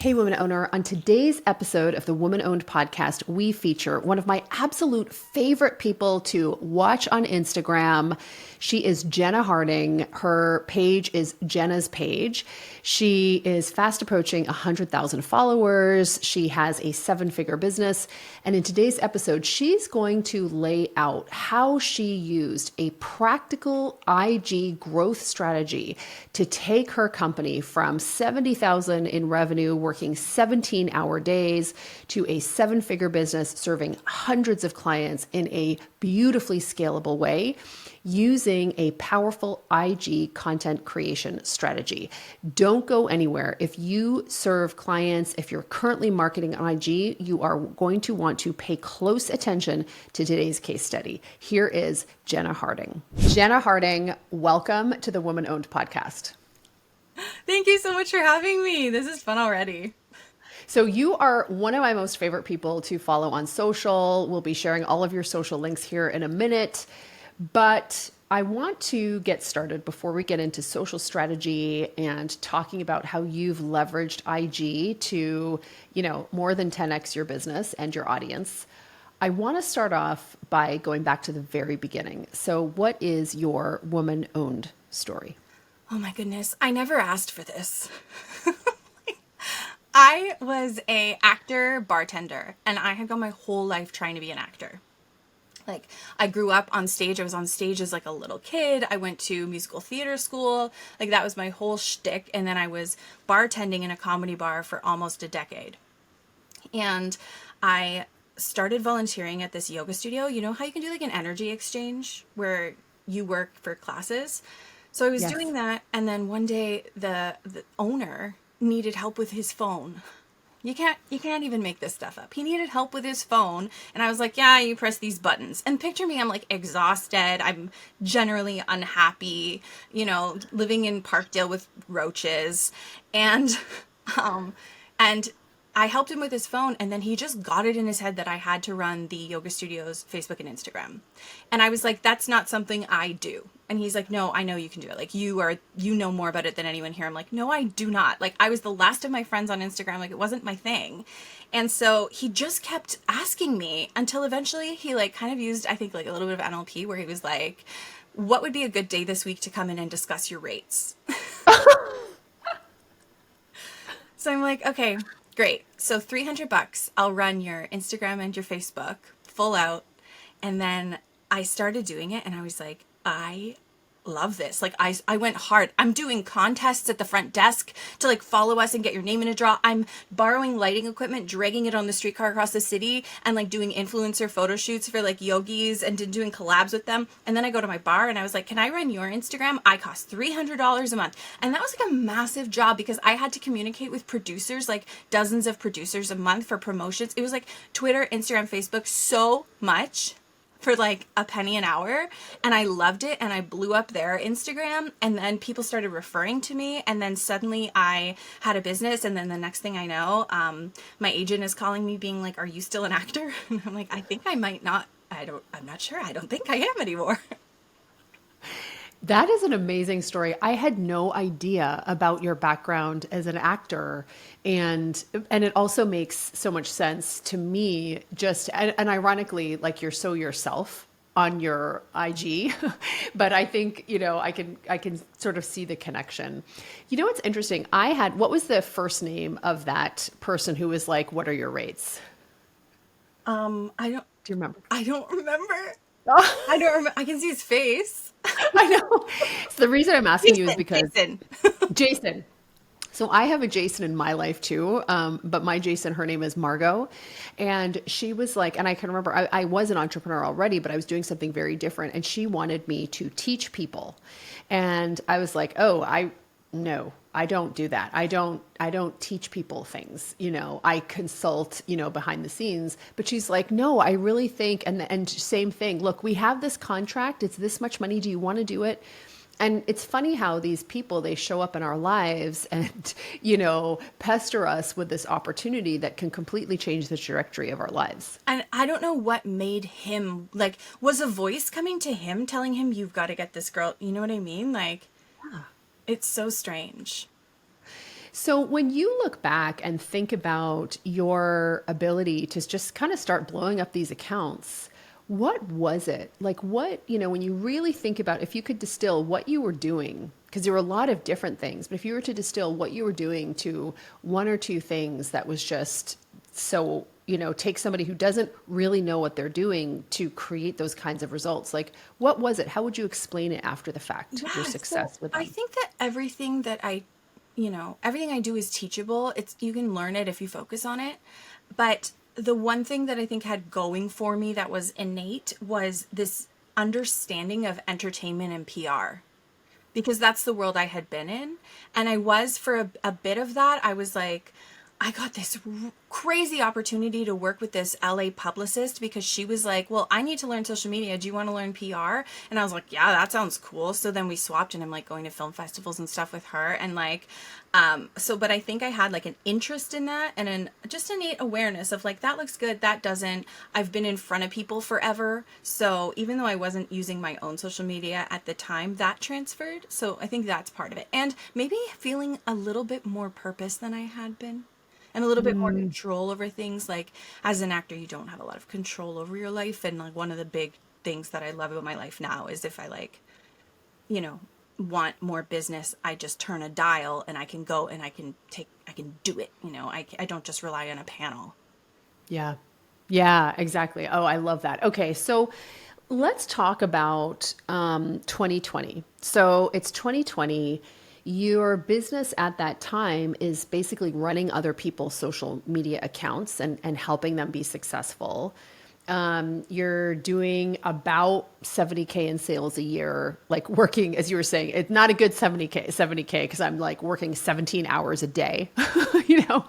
Hey, woman owner. On today's episode of the Woman Owned podcast, we feature one of my absolute favorite people to watch on Instagram. She is Jenna Harding. Her page is Jenna's Page. She is fast approaching 100,000 followers. She has a seven-figure business. And in today's episode, she's going to lay out how she used a practical IG growth strategy to take her company from 70,000 in revenue, working 17-hour days, to a seven-figure business serving hundreds of clients in a beautifully scalable way using a powerful IG content creation strategy. Don't go anywhere. If you serve clients, if you're currently marketing on IG, you are going to want to pay close attention to today's case study. Here is Jenna Harding. Jenna Harding, welcome to the Woman Owned podcast. Thank you so much for having me. This is fun already. So you are one of my most favorite people to follow on social. We'll be sharing all of your social links here in a minute. But I want to get started before we get into social strategy and talking about how you've leveraged IG to, more than 10x your business and your audience. I want to start off by going back to the very beginning. So what is your woman-owned story? Oh my goodness. I never asked for this. I was a actor bartender, and I had gone my whole life trying to be an actor. I grew up on stage. I was on stage as a little kid. I went to musical theater school. That was my whole shtick. And then I was bartending in a comedy bar for almost a decade. And I started volunteering at this yoga studio. You know how you can do an energy exchange where you work for classes? So I was doing that. And then one day the owner needed help with his phone. You can't even make this stuff up. He needed help with his phone. And I was like, yeah, you press these buttons. And picture me, I'm exhausted. I'm generally unhappy, living in Parkdale with roaches. And I helped him with his phone, and then he just got it in his head that I had to run the yoga studio's Facebook and Instagram. And I was like, that's not something I do. And he's like, no, I know you can do it. You know more about it than anyone here. I'm like, no, I do not. I was the last of my friends on Instagram. It wasn't my thing. And so he just kept asking me until eventually he kind of used, I think, a little bit of NLP, where he was like, what would be a good day this week to come in and discuss your rates? So I'm like, okay, great. So $300, I'll run your Instagram and your Facebook full out. And then I started doing it, and I was like, I love this. I went hard. I'm doing contests at the front desk to follow us and get your name in a draw. I'm borrowing lighting equipment, dragging it on the streetcar across the city, and doing influencer photo shoots for yogis and doing collabs with them. And then I go to my bar and I was like, can I run your Instagram? I cost $300 a month. And that was a massive job because I had to communicate with producers, dozens of producers a month for promotions. It was Twitter, Instagram, Facebook, so much for a penny an hour. And I loved it. And I blew up their Instagram. And then people started referring to me. And then suddenly I had a business. And then the next thing I know, my agent is calling me being like, are you still an actor? And I'm like, I think I might not. I'm not sure. I don't think I am anymore. That is an amazing story. I had no idea about your background as an actor. And it also makes so much sense to me, and ironically, you're so yourself on your IG, but I think, I can sort of see the connection. What's interesting? What was the first name of that person who was like, what are your rates? Do you remember? I don't remember. I don't remember. I can see his face. I know. So the reason I'm asking you is because Jason. So I have a Jason in my life too. But my Jason, her name is Margot. And she was and I can remember I was an entrepreneur already, but I was doing something very different. And she wanted me to teach people. And I was like, no, I don't do that. I don't teach people things, I consult, behind the scenes, but she's like, no, I really think, and same thing. Look, we have this contract. It's this much money. Do you want to do it? And it's funny how these people, they show up in our lives and, pester us with this opportunity that can completely change the trajectory of our lives. And I don't know what made him, was a voice coming to him telling him, you've got to get this girl. You know what I mean? Yeah. It's so strange. So when you look back and think about your ability to just kind of start blowing up these accounts, what was it? Like what, when you really think about if you could distill what you were doing, because there were a lot of different things, but if you were to distill what you were doing to one or two things that was just so, take somebody who doesn't really know what they're doing to create those kinds of results. Like what was it? How would you explain it after the fact, your Yeah, so success with I them? think that everything I do is teachable. It's you can learn it if you focus on it. But the one thing that I think had going for me that was innate was this understanding of entertainment and PR, because that's the world I had been in. And I was for a bit of that. I was like, I got this crazy opportunity to work with this LA publicist because she was like, well, I need to learn social media. Do you want to learn PR? And I was like, yeah, that sounds cool. So then we swapped and I'm like going to film festivals and stuff with her. And like, but I think I had like an interest in that and just innate awareness of like, that looks good. That doesn't. I've been in front of people forever. So even though I wasn't using my own social media at the time, that transferred. So I think that's part of it. And maybe feeling a little bit more purpose than I had been and a little bit more control over things. Like as an actor, you don't have a lot of control over your life. And like one of the big things that I love about my life now is if I like, you know, want more business, I just turn a dial and I can go and I can do it. I don't just rely on a panel. Yeah. Yeah, exactly. Oh, I love that. Okay, so let's talk about 2020. So it's 2020. Your business at that time is basically running other people's social media accounts and helping them be successful. You're doing about 70K in sales a year, like working, as you were saying, it's not a good 70K, because I'm like working 17 hours a day, you know.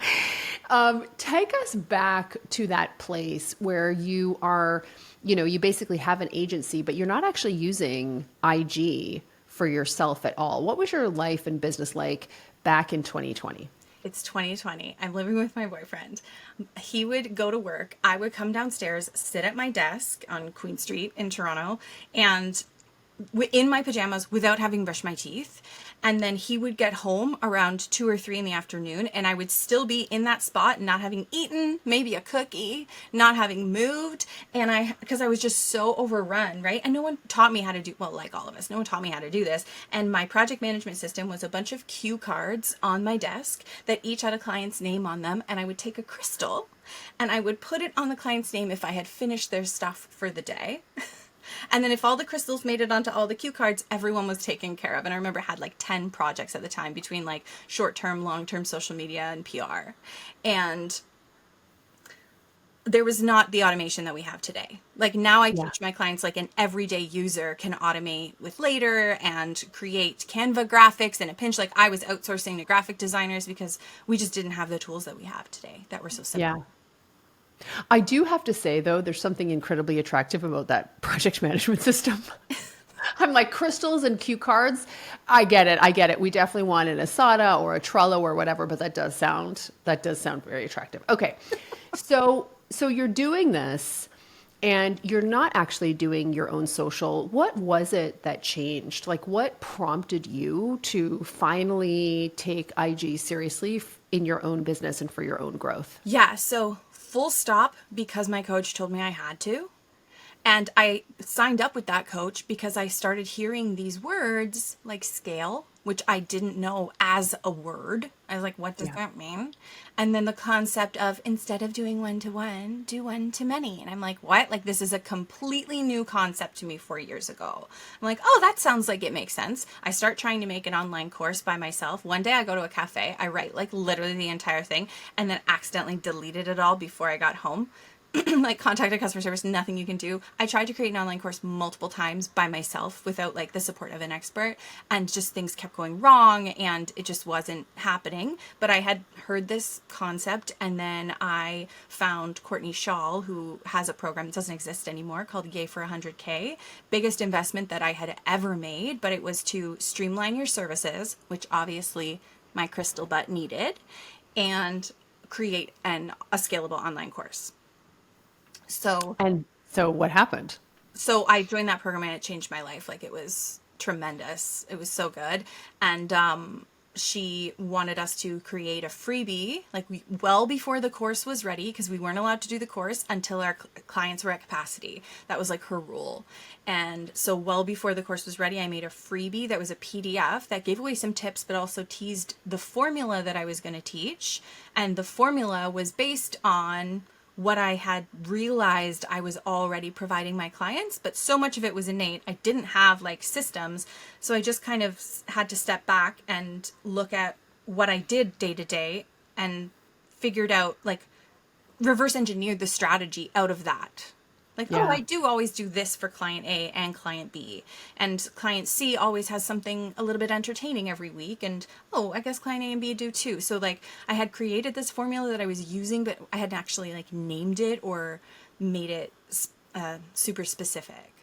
Take us back to that place where you are, you basically have an agency, but you're not actually using IG for yourself at all. What was your life and business like back in 2020? It's 2020. I'm living with my boyfriend. He would go to work. I would come downstairs, sit at my desk on Queen Street in Toronto, and in my pajamas without having brushed my teeth. And then he would get home around 2 or 3 in the afternoon, and I would still be in that spot, not having eaten, maybe a cookie, not having moved. And because I was just so overrun, right? And no one taught me how to do, well, like all of us, no one taught me how to do this. And my project management system was a bunch of cue cards on my desk that each had a client's name on them. And I would take a crystal and I would put it on the client's name if I had finished their stuff for the day. And then if all the crystals made it onto all the cue cards, everyone was taken care of. And I remember I had like 10 projects at the time between like short-term, long-term social media and PR. And there was not the automation that we have today. Like now I Yeah. teach my clients like an everyday user can automate with later and create Canva graphics and a pinch. Like I was outsourcing to graphic designers because we just didn't have the tools that we have today that were so simple. Yeah. I do have to say, though, there's something incredibly attractive about that project management system. I'm like crystals and cue cards. I get it. I get it. We definitely want an Asada or a Trello or whatever, but that does sound very attractive. Okay. So you're doing this and you're not actually doing your own social. What was it that changed? Like what prompted you to finally take IG seriously in your own business and for your own growth? Yeah, so full stop because my coach told me I had to. And I signed up with that coach because I started hearing these words like scale, which I didn't know as a word. I was like, what does Yeah. that mean? And then the concept of instead of doing one to one, do one to many. And I'm like, what? Like, this is a completely new concept to me 4 years ago. I'm like, oh, that sounds like it makes sense. I start trying to make an online course by myself. One day I go to a cafe, I write like literally the entire thing, and then accidentally deleted it all before I got home. Like contacted customer service, nothing you can do. I tried to create an online course multiple times by myself without like the support of an expert, and just things kept going wrong and it just wasn't happening. But I had heard this concept, and then I found Courtney Shaw, who has a program that doesn't exist anymore called Yay for 100K. Biggest investment that I had ever made, but it was to streamline your services, which obviously my crystal butt needed, and create a scalable online course. So, And so what happened? so I joined that program and it changed my life. Like it was tremendous. It was so good. And she wanted us to create a freebie, like well before the course was ready, because we weren't allowed to do the course until our clients were at capacity. That was like her rule. And so well before the course was ready, I made a freebie that was a PDF that gave away some tips, but also teased the formula that I was going to teach. And the formula was based on what I had realized I was already providing my clients, but so much of it was innate. I didn't have like systems. So I just kind of had to step back and look at what I did day to day and figured out, like, reverse engineered the strategy out of that. Like, oh, Yeah. I do always do this for client A and client B. And client C always has something a little bit entertaining every week. And, oh, I guess client A and B do too. So, like, I had created this formula that I was using, but I hadn't actually, like, named it or made it super specific.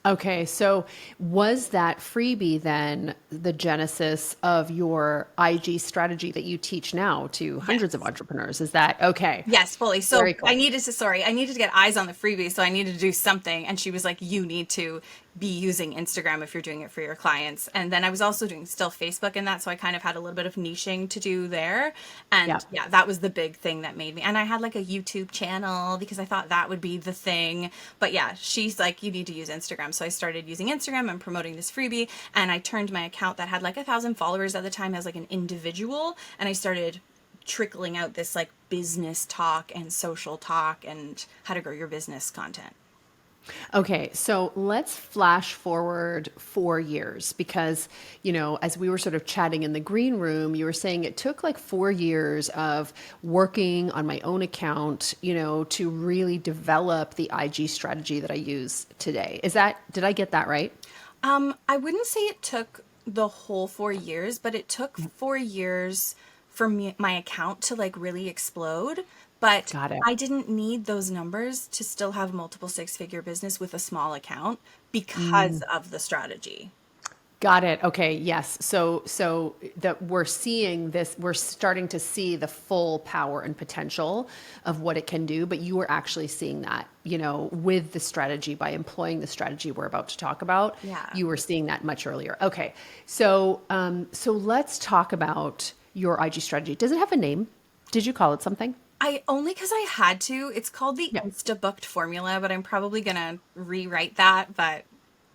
Okay, so was that freebie then the genesis of your IG strategy that you teach now to hundreds of Yes. entrepreneurs? Is that okay? Yes, fully. So Very I cool. needed to, sorry, I needed to get eyes on the freebie. So I needed to do something. And she was like, you need to be using Instagram if you're doing it for your clients. And then I was also doing still Facebook and that. So I kind of had a little bit of niching to do there. Yeah. And yeah, that was the big thing that made me. And I had like a YouTube channel because I thought that would be the thing. But yeah, she's like, you need to use Instagram. So I started using Instagram and promoting this freebie. And I turned my account that had like 1,000 followers at the time as like an individual. And I started trickling out this like business talk and social talk and how to grow your business content. Okay, so let's flash forward 4 years because, as we were sort of chatting in the green room, you were saying it took like 4 years of working on my own account, to really develop the IG strategy that I use today. Did I get that right? I wouldn't say it took the whole 4 years, but it took 4 years for me, my account to like really explode. But Got it. I didn't need those numbers to still have multiple six-figure business with a small account because of the strategy. Got it. Okay. Yes. So that we're seeing this, we're starting to see the full power and potential of what it can do, but you were actually seeing that, with the strategy by employing the strategy we're about to talk about. Yeah. You were seeing that much earlier. Okay. So let's talk about your IG strategy. Does it have a name? Did you call it something? I only because I had to. It's called the Yeah. Instabooked formula, but I'm probably gonna rewrite that. But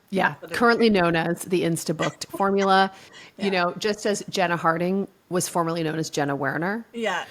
Yeah, that's what it currently known as the Instabooked formula. is. Just as Jenna Harding was formerly known as Jenna Werner. Yeah.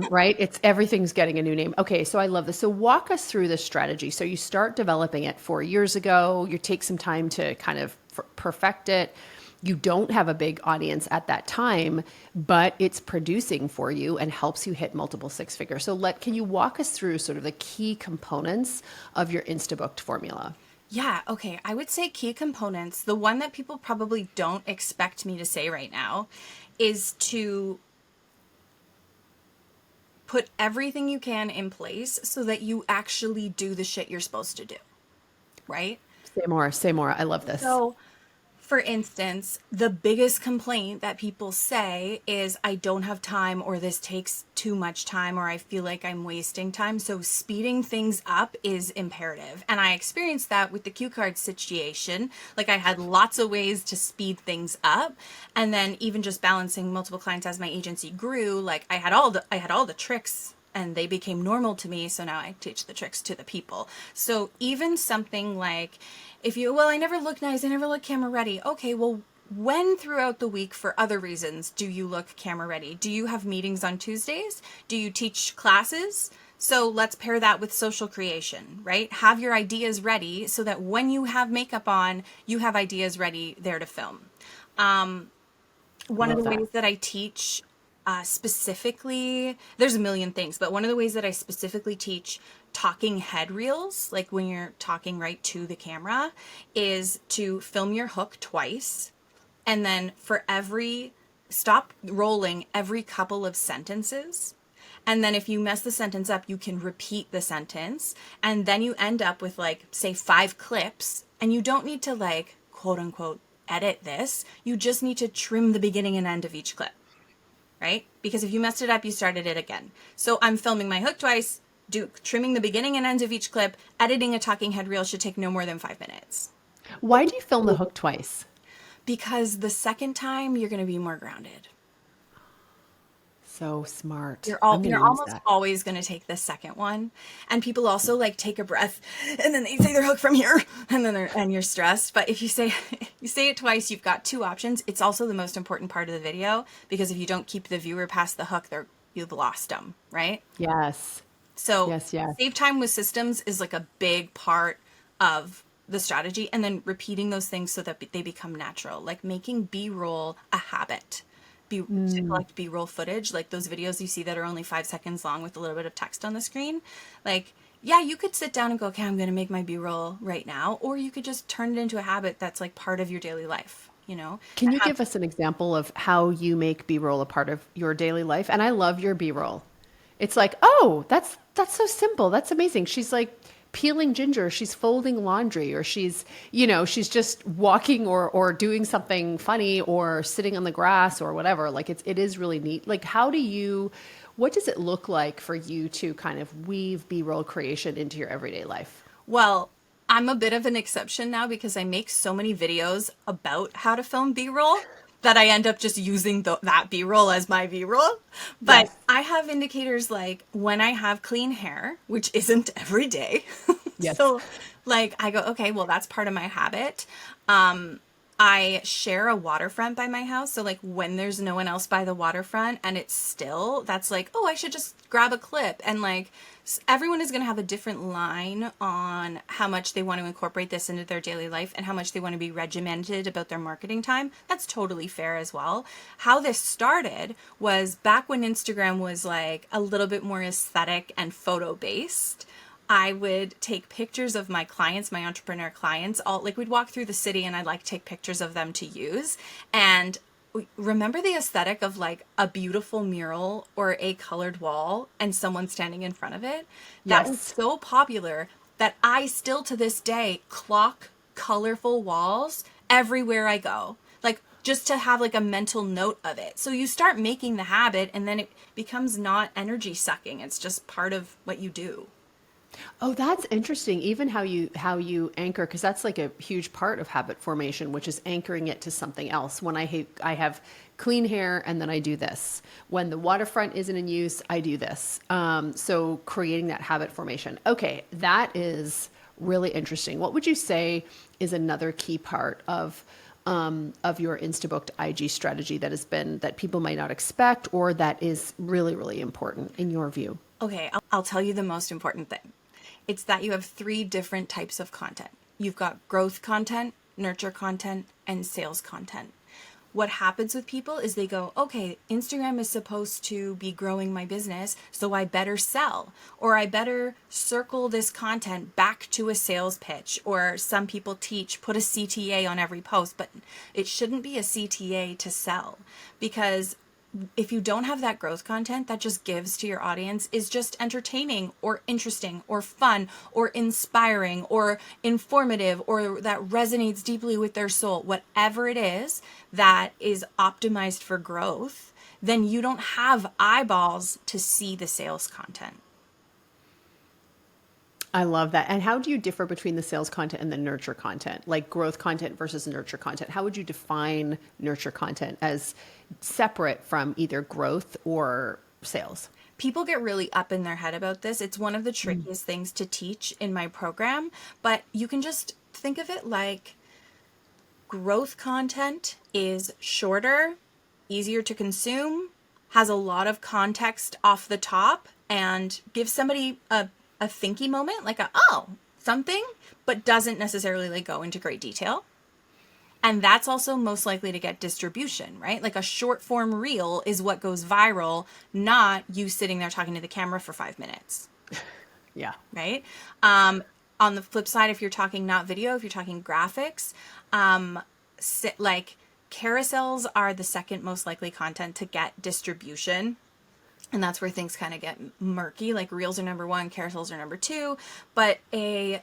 Right? Everything's getting a new name. Okay, so I love this. So walk us through this strategy. So you start developing it 4 years ago. You take some time to kind of perfect it. You don't have a big audience at that time, but it's producing for you and helps you hit multiple six figures. So can you walk us through sort of the key components of your Instabooked formula? Yeah, okay. I would say key components, the one that people probably don't expect me to say right now, is to put everything you can in place so that you actually do the shit you're supposed to do, right? Say more, say more. I love this. So, for instance, the biggest complaint that people say is, I don't have time, or this takes too much time, or I feel like I'm wasting time. So speeding things up is imperative. And I experienced that with the cue card situation. Like, I had lots of ways to speed things up. And then even just balancing multiple clients as my agency grew, like I had all the tricks and they became normal to me. So now I teach the tricks to the people. So even something like, I never look nice, I never look camera ready. Okay, well, when throughout the week for other reasons do you look camera ready? Do you have meetings on Tuesdays? Do you teach classes? So let's pair that with social creation, right? Have your ideas ready so that when you have makeup on, you have ideas ready there to film. One of Love the that. ways that I teach specifically, there's a million things, but one of the ways that I specifically teach talking head reels, like when you're talking right to the camera, is to film your hook twice. And then stop rolling every couple of sentences. And then if you mess the sentence up, you can repeat the sentence. And then you end up with like, say, 5 clips. And you don't need to like, quote unquote, edit this. You just need to trim the beginning and end of each clip, right? Because if you messed it up, you started it again. So I'm filming my hook twice, trimming the beginning and ends of each clip. Editing a talking head reel should take no more than 5 minutes. Why do you film the hook twice? Because the second time you're going to be more grounded. So smart. You're I'm going to use almost that. always going to take the second one. And people also like take a breath and then they say their hook from here and then and you're stressed. But if you say you say it twice, you've got two options. It's also the most important part of the video because if you don't keep the viewer past the hook, you've lost them, right? Yes. So Yes, yes. save time with systems is like a big part of the strategy, and then repeating those things so that they become natural, like making B-roll a habit. To collect B-roll footage, like those videos you see that are only 5 seconds long with a little bit of text on the screen. Like, yeah, you could sit down and go, okay, I'm going to make my B-roll right now, or you could just turn it into a habit that's like part of your daily life, you know? Can you give us an example of how you make B-roll a part of your daily life? And I love your B-roll. It's like, oh, that's so simple. That's amazing. She's like peeling ginger, she's folding laundry, or she's, she's just walking or doing something funny or sitting on the grass or whatever. Like it is really neat. Like what does it look like for you to kind of weave B-roll creation into your everyday life? Well, I'm a bit of an exception now because I make so many videos about how to film B-roll that I end up just using that B-roll as my B-roll. But Yes. I have indicators like when I have clean hair, which isn't every day. Yes. So like I go, okay, well, that's part of my habit. I share a waterfront by my house. So like when there's no one else by the waterfront and it's still, that's like, oh, I should just grab a clip. And like everyone is going to have a different line on how much they want to incorporate this into their daily life and how much they want to be regimented about their marketing time. That's totally fair as well. How this started was back when Instagram was like a little bit more aesthetic and photo based. I would take pictures of my clients, my entrepreneur clients, all like we'd walk through the city and I'd like take pictures of them to use. And remember the aesthetic of like a beautiful mural or a colored wall and someone standing in front of it? That was Yes. so popular that I still to this day clock colorful walls everywhere I go. Like just to have like a mental note of it. So you start making the habit and then it becomes not energy sucking. It's just part of what you do. Oh, that's interesting. Even how you anchor, because that's like a huge part of habit formation, which is anchoring it to something else. When I have clean hair, and then I do this. When the waterfront isn't in use, I do this. So creating that habit formation. Okay, that is really interesting. What would you say is another key part of your Instabooked IG strategy that people might not expect, or that is really, really important in your view? Okay, I'll tell you the most important thing. It's that you have three different types of content. You've got growth content, nurture content, and sales content. What happens with people is they go, okay, Instagram is supposed to be growing my business, so I better sell, or I better circle this content back to a sales pitch, or some people teach, put a CTA on every post, but it shouldn't be a CTA to sell because if you don't have that growth content that just gives to your audience is just entertaining or interesting or fun or inspiring or informative or that resonates deeply with their soul, whatever it is that is optimized for growth, then you don't have eyeballs to see the sales content. I love that. And how do you differ between the sales content and the nurture content, like growth content versus nurture content? How would you define nurture content as separate from either growth or sales? People get really up in their head about this. It's one of the trickiest things to teach in my program, but you can just think of it like growth content is shorter, easier to consume, has a lot of context off the top, and gives somebody a thinky moment, like something, but doesn't necessarily like go into great detail. And that's also most likely to get distribution, right? Like a short form reel is what goes viral, not you sitting there talking to the camera for 5 minutes, Yeah. right? On the flip side, if you're talking not video, if you're talking graphics, like carousels are the second most likely content to get distribution. And that's where things kind of get murky. Like reels are number one, carousels are number two. But a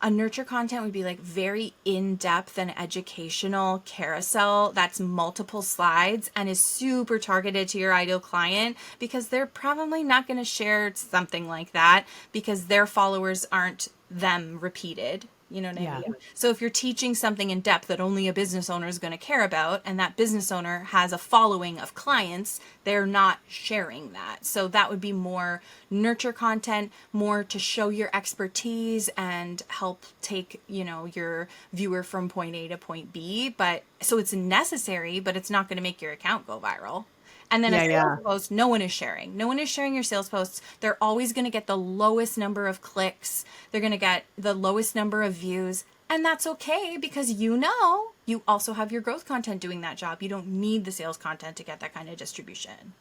nurture content would be like very in-depth and educational carousel that's multiple slides and is super targeted to your ideal client because they're probably not going to share something like that because their followers aren't them repeated. You know what I Yeah. mean? So if you're teaching something in depth that only a business owner is going to care about, and that business owner has a following of clients, they're not sharing that. So that would be more nurture content, more to show your expertise and help take, your viewer from point A to point B. But so it's necessary, but it's not going to make your account go viral. And then a Yeah, sales yeah. post, no one is sharing. No one is sharing your sales posts. They're always going to get the lowest number of clicks. They're going to get the lowest number of views. And that's okay because you also have your growth content doing that job. You don't need the sales content to get that kind of distribution.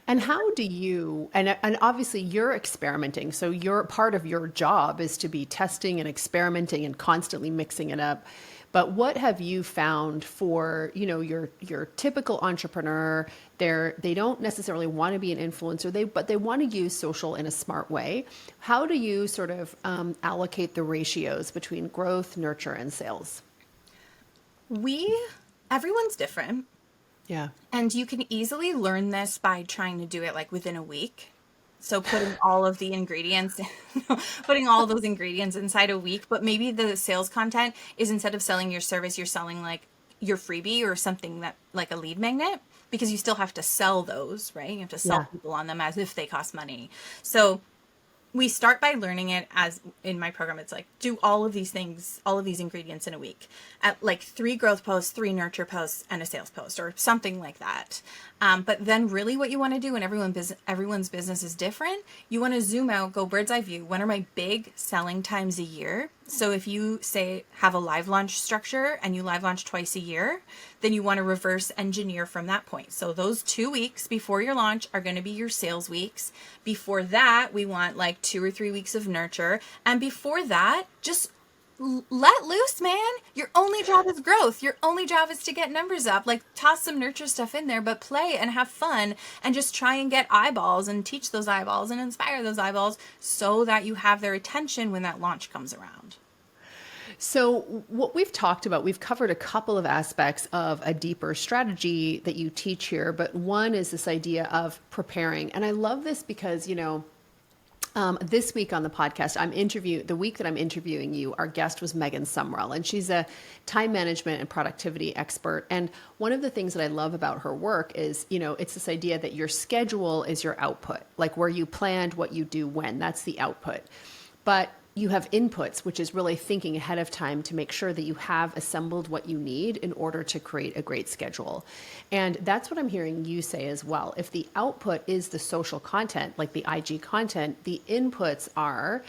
And how do you, and obviously you're experimenting, so your part of your job is to be testing and experimenting and constantly mixing it up. But what have you found for, your typical entrepreneur? They don't necessarily want to be an influencer, but they want to use social in a smart way. How do you sort of allocate the ratios between growth, nurture, and sales? We, everyone's different. Yeah. And you can easily learn this by trying to do it like within a week. So putting all of the ingredients, putting all those ingredients inside a week, but maybe the sales content is instead of selling your service, you're selling like your freebie or something that like a lead magnet because you still have to sell those, right? You have to sell Yeah. people on them as if they cost money. So we start by learning it as in my program. It's like, do all of these things, all of these ingredients in a week at like 3 growth posts, 3 nurture posts, and a sales post or something like that. But then really what you want to do, and everyone's business is different. You want to zoom out, go bird's eye view. When are my big selling times a year? So if you say have a live launch structure and you live launch twice a year, then you want to reverse engineer from that point. So those 2 weeks before your launch are going to be your sales weeks. Before that, we want like 2 or 3 weeks of nurture. And before that, just let loose, man. Your only job is growth. Your only job is to get numbers up. Like toss some nurture stuff in there, but play and have fun and just try and get eyeballs and teach those eyeballs and inspire those eyeballs so that you have their attention when that launch comes around. So, what we've talked about, we've covered a couple of aspects of a deeper strategy that you teach here, but one is this idea of preparing. And I love this because, this week on the podcast, the week that I'm interviewing you, our guest was Megan Sumrell, and she's a time management and productivity expert. And one of the things that I love about her work is, it's this idea that your schedule is your output, like where you planned what you do when, that's the output. But you have inputs, which is really thinking ahead of time to make sure that you have assembled what you need in order to create a great schedule. And that's what I'm hearing you say as well. If the output is the social content, like the IG content, the inputs are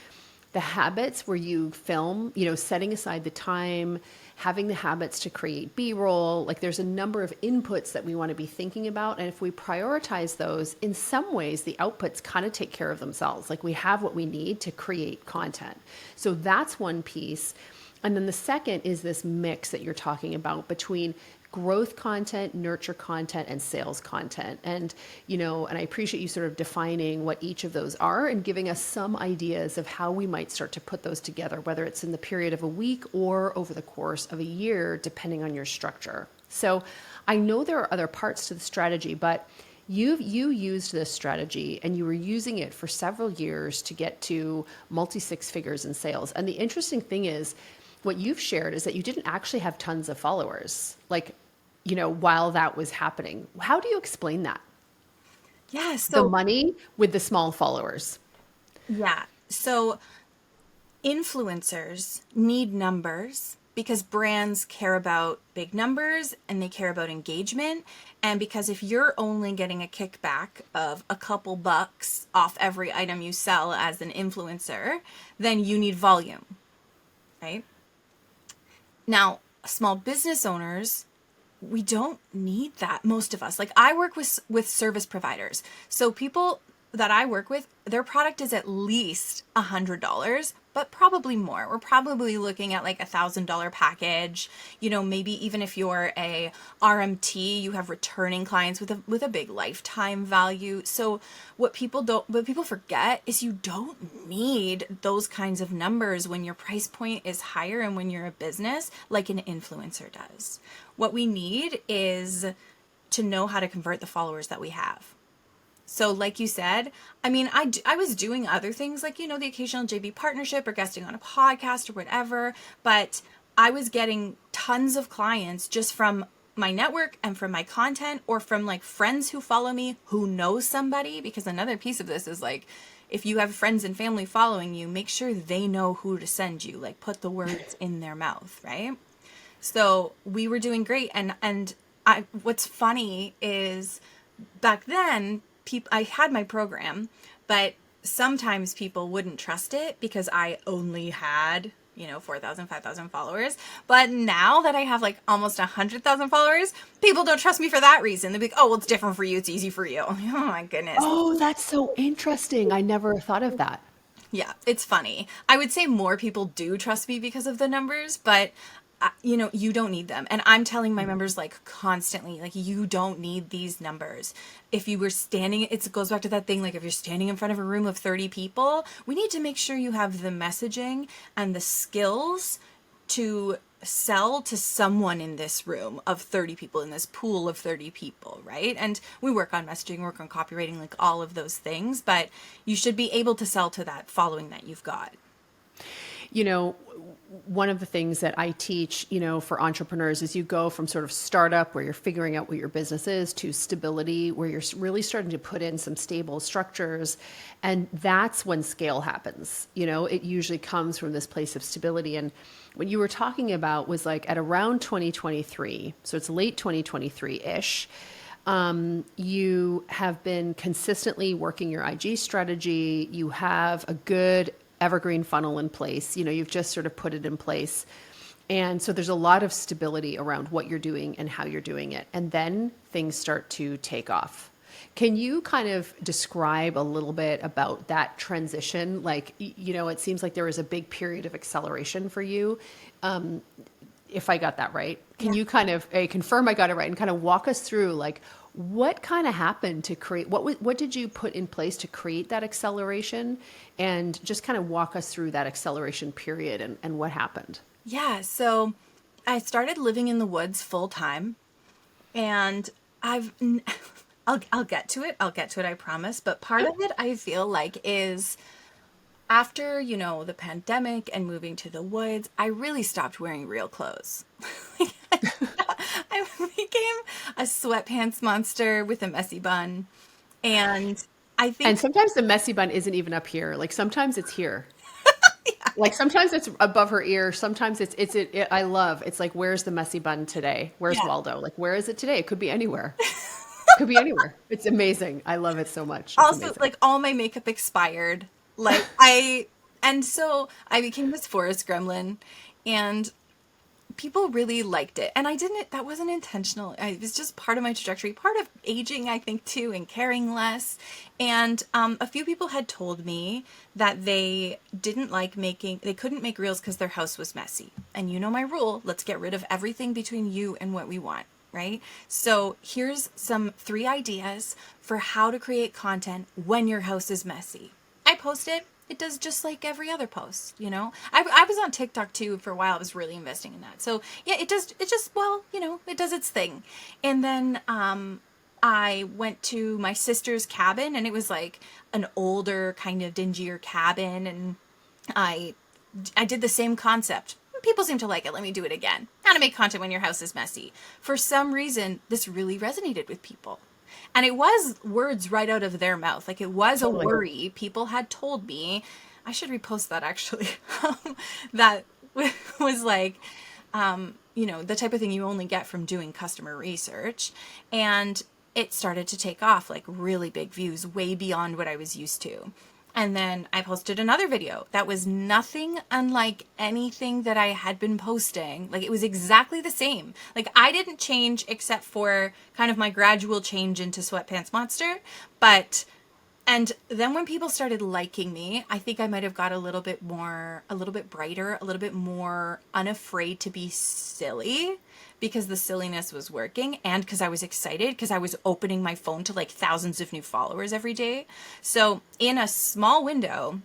the habits where you film, setting aside the time, having the habits to create B-roll. Like there's a number of inputs that we want to be thinking about. And if we prioritize those, in some ways, the outputs kind of take care of themselves. Like we have what we need to create content. So that's one piece. And then the second is this mix that you're talking about between growth content, nurture content, and sales content. And, and I appreciate you sort of defining what each of those are and giving us some ideas of how we might start to put those together, whether it's in the period of a week or over the course of a year, depending on your structure. So I know there are other parts to the strategy, but you used this strategy and you were using it for several years to get to multi-six figures in sales. And the interesting thing is, what you've shared is that you didn't actually have tons of followers, while that was happening. How do you explain that? Yeah, The so money with the small followers. yeah. So influencers need numbers because brands care about big numbers and they care about engagement. And because if you're only getting a kickback of a couple bucks off every item you sell as an influencer, then you need volume, right? Now, small business owners, we don't need that, most of us. Like I work with service providers, so people that I work with, their product is at least $100, but probably more. We're probably looking at like $1,000 package. Maybe even if you're a RMT, you have returning clients with a big lifetime value. So what people forget is you don't need those kinds of numbers when your price point is higher and when you're a business like an influencer does. What we need is to know how to convert the followers that we have. So like you said, I mean, I was doing other things like, you know, the occasional JV partnership or guesting on a podcast or whatever, but I was getting tons of clients just from my network and from my content or from like friends who follow me who know somebody. Because another piece of this is like, if you have friends and family following you, make sure they know who to send you, like put the words in their mouth, right? So we were doing great. What's funny is back then, I had my program, but sometimes people wouldn't trust it because I only had, you know, 4,000, 5,000 followers. But now that I have like almost 100,000 followers, people don't trust me for that reason. They'll be like, oh, well, it's different for you. It's easy for you. Oh my goodness. Oh, that's so interesting. I never thought of that. Yeah, it's funny. I would say more people do trust me because of the numbers, but you know, you don't need them. And I'm telling my members like constantly, like, you don't need these numbers. If you were standing, it goes back to that thing, like if you're standing in front of a room of 30 people, we need to make sure you have the messaging and the skills to sell to someone in this room of 30 people, in this pool of 30 people, right? And we work on messaging, work on copywriting, like all of those things, but you should be able to sell to that following that you've got. You know, one of the things that I teach, you know, for entrepreneurs is you go from sort of startup where you're figuring out what your business is to stability where you're really starting to put in some stable structures. And that's when scale happens. You know, it usually comes from this place of stability. And what you were talking about was like at around 2023, so it's late 2023-ish, you have been consistently working your IG strategy. You have a good evergreen funnel in place. You know, you've just sort of put it in place. And so there's a lot of stability around what you're doing and how you're doing it. And then things start to take off. Can you kind of describe a little bit about that transition? Like, you know, it seems like there was a big period of acceleration for you. If I got that right, can you kind of confirm I got it right and kind of walk us through like what kind of happened to create, what did you put in place to create that acceleration, and just kind of walk us through that acceleration period and what happened? Yeah, so I started living in the woods full time, and I'll get to it. I'll get to it, I promise. But part of it I feel like is after, you know, the pandemic and moving to the woods, I really stopped wearing real clothes. I became a sweatpants monster with a messy bun. And I And think, sometimes the messy bun isn't even up here. Like sometimes it's here. Like sometimes it's above her ear. Sometimes I love, it's like, where's the messy bun today? Where's yeah. Waldo? Like, where is it today? It could be anywhere. Could be anywhere. It's amazing. I love it so much. It's Also, amazing. like, all my makeup expired. Like, and so I became this forest gremlin, and people really liked it. And that wasn't intentional. It was just part of my trajectory, part of aging, I think, too, and caring less. And a few people had told me that they they couldn't make reels because their house was messy. And you know my rule, let's get rid of everything between you and what we want, right? So here's some 3 ideas for how to create content when your house is messy. I post it. It does just like every other post, you know. I was on TikTok too for a while. I was really investing in that. So yeah, it just, well, you know, it does its thing. And then I went to my sister's cabin, and it was like an older, kind of dingier cabin, and I did the same concept. People seem to like it. Let me do it again. How to make content when your house is messy. For some reason, this really resonated with people. And it was words right out of their mouth. Like, it was a Totally. worry. People had told me, I should repost that actually, that was like, you know, the type of thing you only get from doing customer research. And it started to take off, like really big views, way beyond what I was used to. And then I posted another video that was nothing unlike anything that I had been posting. Like, it was exactly the same. Like, I didn't change except for kind of my gradual change into Sweatpants Monster. And then when people started liking me, I think I might have got a little bit brighter, a little bit more unafraid to be silly, because the silliness was working, and because I was excited, because I was opening my phone to like thousands of new followers every day. So in a small window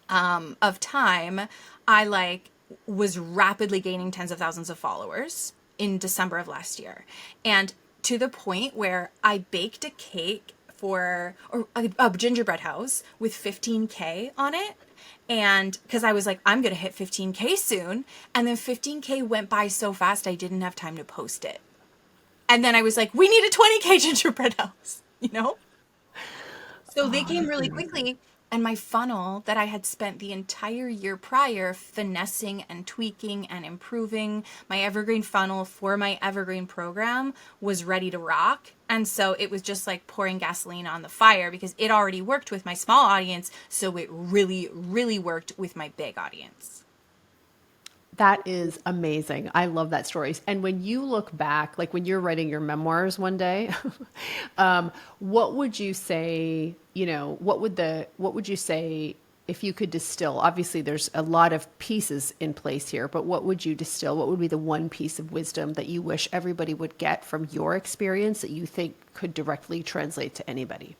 of time, I like was rapidly gaining tens of thousands of followers in December of last year. And to the point where I baked a cake for or a gingerbread house with 15K on it. And because I was like, I'm going to hit 15K soon. And then 15K went by so fast, I didn't have time to post it. And then I was like, we need a 20K gingerbread house, you know? So they Oh, came that's really amazing. quickly. And my funnel that I had spent the entire year prior finessing and tweaking and improving, my evergreen funnel for my evergreen program was ready to rock. And so it was just like pouring gasoline on the fire because it already worked with my small audience. So it really, really worked with my big audience. That is amazing. I love that story. And when you look back, like when you're writing your memoirs one day, what would you say, what would you say if you could distill? Obviously, there's a lot of pieces in place here, but what would you distill? What would be the one piece of wisdom that you wish everybody would get from your experience that you think could directly translate to anybody?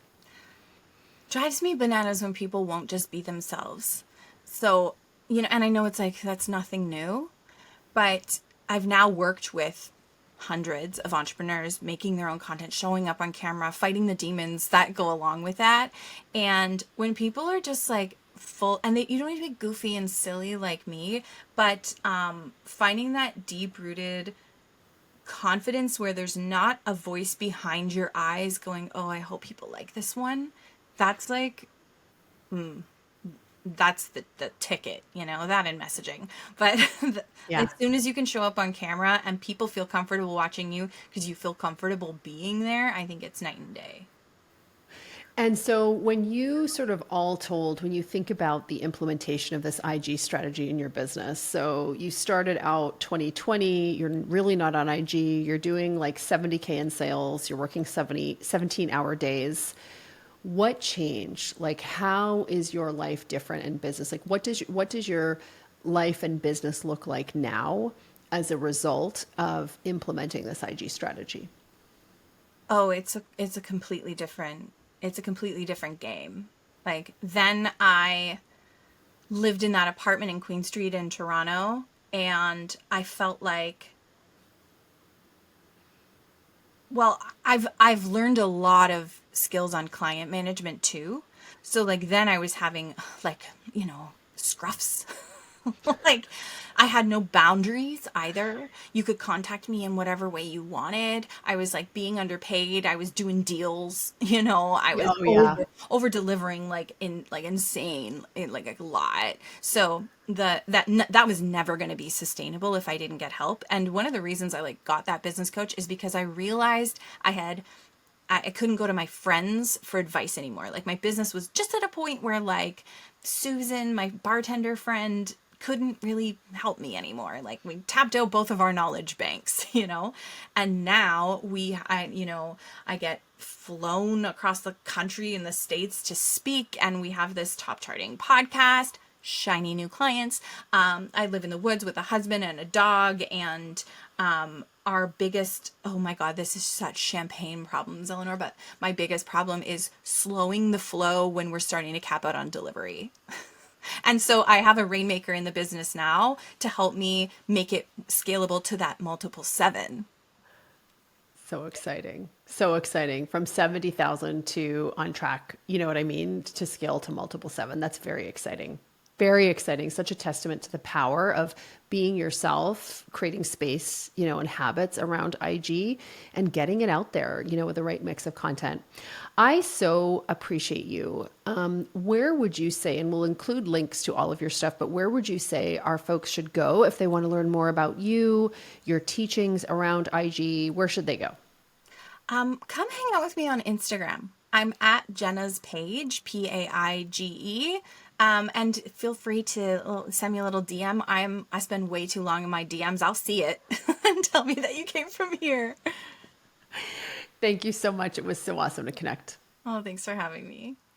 Drives me bananas when people won't just be themselves. So, and I know it's like that's nothing new, but I've now worked with hundreds of entrepreneurs making their own content, showing up on camera, fighting the demons that go along with that. And when people are just like full, and you don't need to be goofy and silly like me, but finding that deep rooted confidence where there's not a voice behind your eyes going, oh, I hope people like this one. That's like, that's the ticket, that in messaging. But as Yeah. soon as you can show up on camera and people feel comfortable watching you because you feel comfortable being there, I think it's night and day. And so when you sort of all told, when you think about the implementation of this IG strategy in your business, so you started out 2020, you're really not on IG, you're doing like 70K in sales, you're working 17-hour days. What changed? Like, how is your life different in business? Like, what does your life and business look like now as a result of implementing this IG strategy? Oh, it's a completely different game. Like then I lived in that apartment in Queen Street in Toronto and I felt like, well, I've learned a lot of skills on client management too. So like then I was having like, scruffs. Like I had no boundaries either. You could contact me in whatever way you wanted. I was like being underpaid. I was doing deals, I was Oh, yeah. over delivering like insane, like a lot. So that was never going to be sustainable if I didn't get help. And one of the reasons I like got that business coach is because I realized I couldn't go to my friends for advice anymore. Like my business was just at a point where like Susan, my bartender friend, couldn't really help me anymore. Like we tapped out both of our knowledge banks, and now I get flown across the country in the States to speak, and we have this top charting podcast, shiny new clients. I live in the woods with a husband and a dog, and our biggest, oh my God, this is such champagne problems, Eleanor, but my biggest problem is slowing the flow when we're starting to cap out on delivery. And so I have a rainmaker in the business now to help me make it scalable to that multiple seven. So exciting. So exciting. From 70,000 to on track, you know what I mean? To scale to multiple seven. That's very exciting. Very exciting. Such a testament to the power of being yourself, creating space, and habits around IG and getting it out there, with the right mix of content. I so appreciate you. Where would you say, and we'll include links to all of your stuff, but where would you say our folks should go if they want to learn more about you, your teachings around IG? Where should they go? Come hang out with me on Instagram. I'm at Jenna's Page, Paige. And feel free to send me a little DM. I spend way too long in my DMs. I'll see it and tell me that you came from here. Thank you so much. It was so awesome to connect. Oh, thanks for having me.